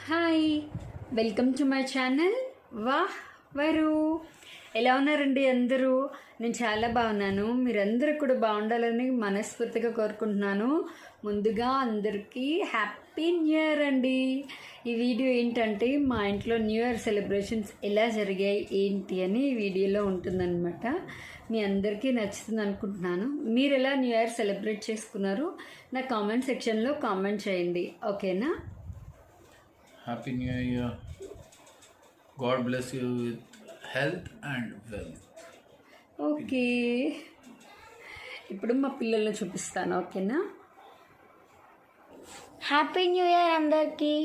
Hi, welcome to my channel. వరు ఎలా ఉన్నారండి అందరూ? నేను చాలా బాగున్నాను. మీరందరూ కూడా బాగుండాలని మనస్ఫూర్తిగా కోరుకుంటున్నాను. ముందుగా అందరికీ హ్యాపీ న్యూ ఇయర్ అండి. ఈ వీడియో ఏంటంటే మా ఇంట్లో న్యూ ఇయర్ సెలబ్రేషన్స్ ఎలా జరిగాయి ఏంటి అని ఈ వీడియోలో ఉంటుందన్నమాట. మీ అందరికీ నచ్చుతుంది అనుకుంటున్నాను. మీరు ఎలా న్యూ ఇయర్ సెలబ్రేట్ చేసుకున్నారు నా కామెంట్ సెక్షన్లో కామెంట్ చేయండి, ఓకేనా? Happy New Year. God bless you with health and wealth. Okay, ఇప్పుడు మా పిల్లల్ని చూపిస్తాను, ఓకేనా? హ్యాపీ న్యూ ఇయర్ అందరికీ.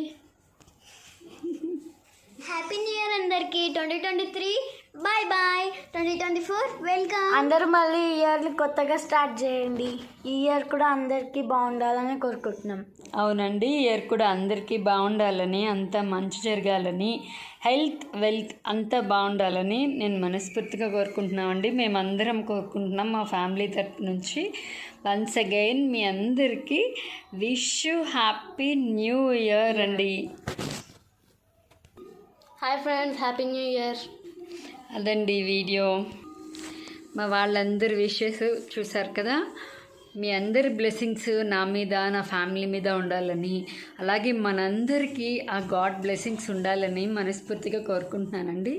హ్యాపీ న్యూ ఇయర్ అందరికీ. 2023 బాయ్ బాయ్. 2024 వెల్కమ్. అందరూ మళ్ళీ ఈ ఇయర్ని కొత్తగా స్టార్ట్ చేయండి. ఈ ఇయర్ కూడా అందరికీ బాగుండాలని కోరుకుంటున్నాం. అవునండి, ఈ ఇయర్ కూడా అందరికీ బాగుండాలని, అంతా మంచి జరగాలని, హెల్త్ వెల్త్ అంతా బాగుండాలని నేను మనస్ఫూర్తిగా కోరుకుంటున్నామండి. మేమందరం కోరుకుంటున్నాం మా ఫ్యామిలీ తరపు నుంచి. వన్స్ అగైన్ మీ అందరికీ wish you happy new year అండి. Hi friends, happy new year. అదండి వీడియో. మా వాళ్ళందరి విషెస్ చూసారు కదా. మీ అందరి బ్లెస్సింగ్స్ నా మీద, నా ఫ్యామిలీ మీద ఉండాలని, అలాగే మనందరికీ ఆ గాడ్ బ్లెస్సింగ్స్ ఉండాలని మనస్ఫూర్తిగా కోరుకుంటున్నానండి.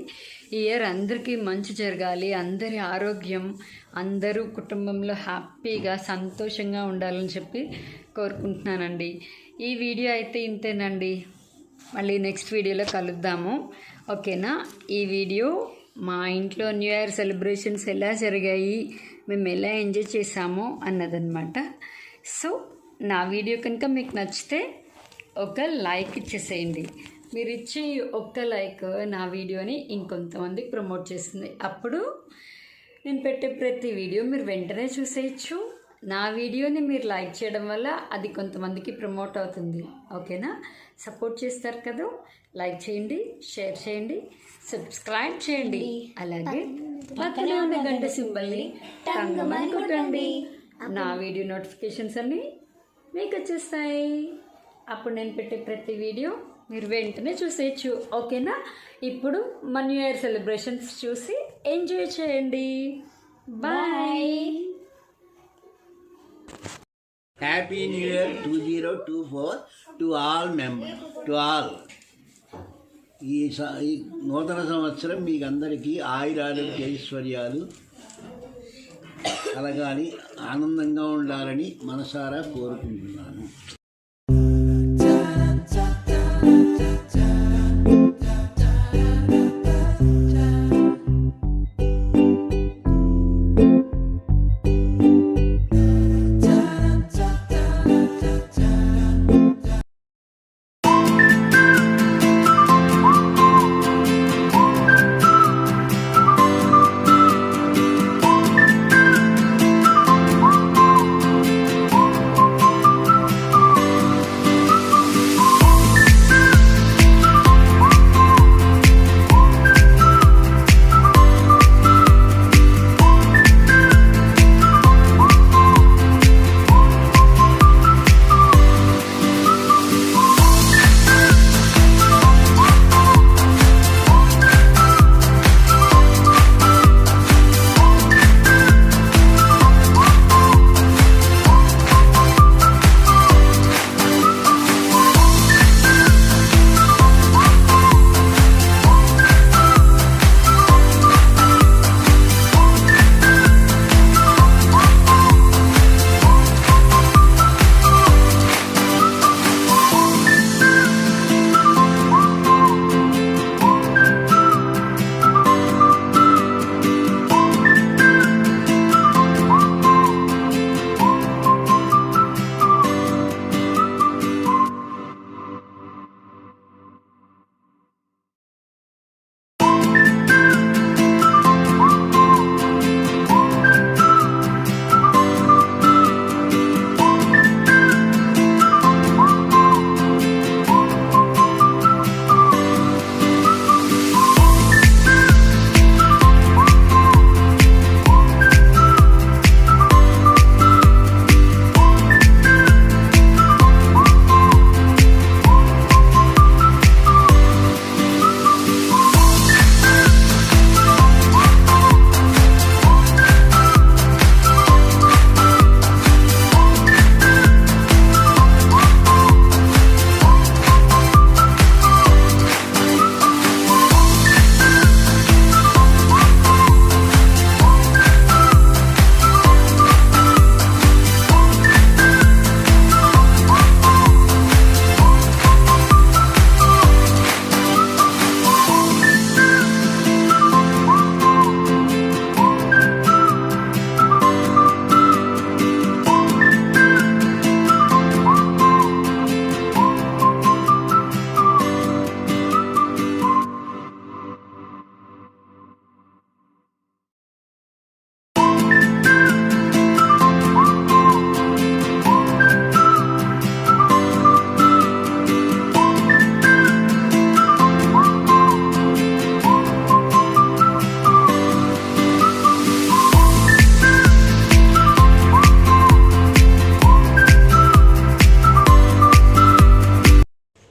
ఈ ఇయర్ అందరికీ మంచి జరగాలి, అందరి ఆరోగ్యం, అందరూ కుటుంబంలో హ్యాపీగా సంతోషంగా ఉండాలని చెప్పి కోరుకుంటున్నానండి. ఈ వీడియో అయితే ఇంతేనండి. మళ్ళీ నెక్స్ట్ వీడియోలో కలుద్దాము, ఓకేనా? ఈ వీడియో మా ఇంట్లో న్యూ ఇయర్ సెలబ్రేషన్స్ ఎలా జరిగాయి, మేము ఎలా ఎంజాయ్ చేసామో అన్నదన్నమాట. సో నా వీడియో కనుక మీకు నచ్చితే ఒక లైక్ ఇచ్చేసేయండి. మీరు ఇచ్చే ఒక్క లైక్ నా వీడియోని ఇంకొంతమందికి ప్రమోట్ చేస్తుంది. అప్పుడు నేను పెట్టే ప్రతి వీడియో మీరు వెంటనే చూసేయచ్చు. నా వీడియోని మీరు లైక్ చేయడం వల్ల అది కొంతమందికి ప్రమోట్ అవుతుంది, ఓకేనా? సపోర్ట్ చేస్తారు కదా. లైక్ చేయండి, షేర్ చేయండి, సబ్స్క్రైబ్ చేయండి, అలాగే పక్కనే ఉన్న గంట సింబల్ని టంగమని కొట్టండి. నా వీడియో నోటిఫికేషన్స్ అన్నీ మీకు వచ్చేస్తాయి. అప్పుడు నేను పెట్టే ప్రతి వీడియో మీరు వెంటనే చూసేయచ్చు, ఓకేనా? ఇప్పుడు మన న్యూ ఇయర్ సెలబ్రేషన్స్ చూసి ఎంజాయ్ చేయండి. Bye. Happy New Year 2024 to all members, to all. ఈ నూతన సంవత్సరం మీకు అందరికీ ఆయురారోగ్య ఐశ్వర్యాలు కలగాలి, ఆనందంగా ఉండాలని మనసారా కోరుకుంటున్నాను.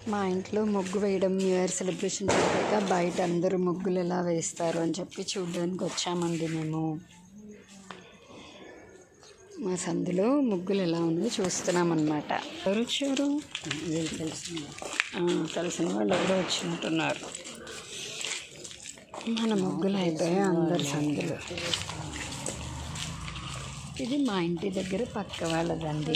మా ఇంట్లో ముగ్గు వేయడం న్యూ ఇయర్ సెలబ్రేషన్ జరిగాక బయట అందరూ ముగ్గులు ఎలా వేస్తారు అని చెప్పి చూడడానికి వచ్చామండి మేము. మా సందులో ముగ్గులు ఎలా ఉన్నాయో చూస్తున్నాం అన్నమాట. ఎవరు వచ్చారు? తెలిసిన వాళ్ళు ఎవరో వచ్చినట్టున్నారు. మన ముగ్గులు అయిపోయాయి అందరి సందులో. ఇది మా ఇంటి దగ్గర పక్క వాళ్ళదండి.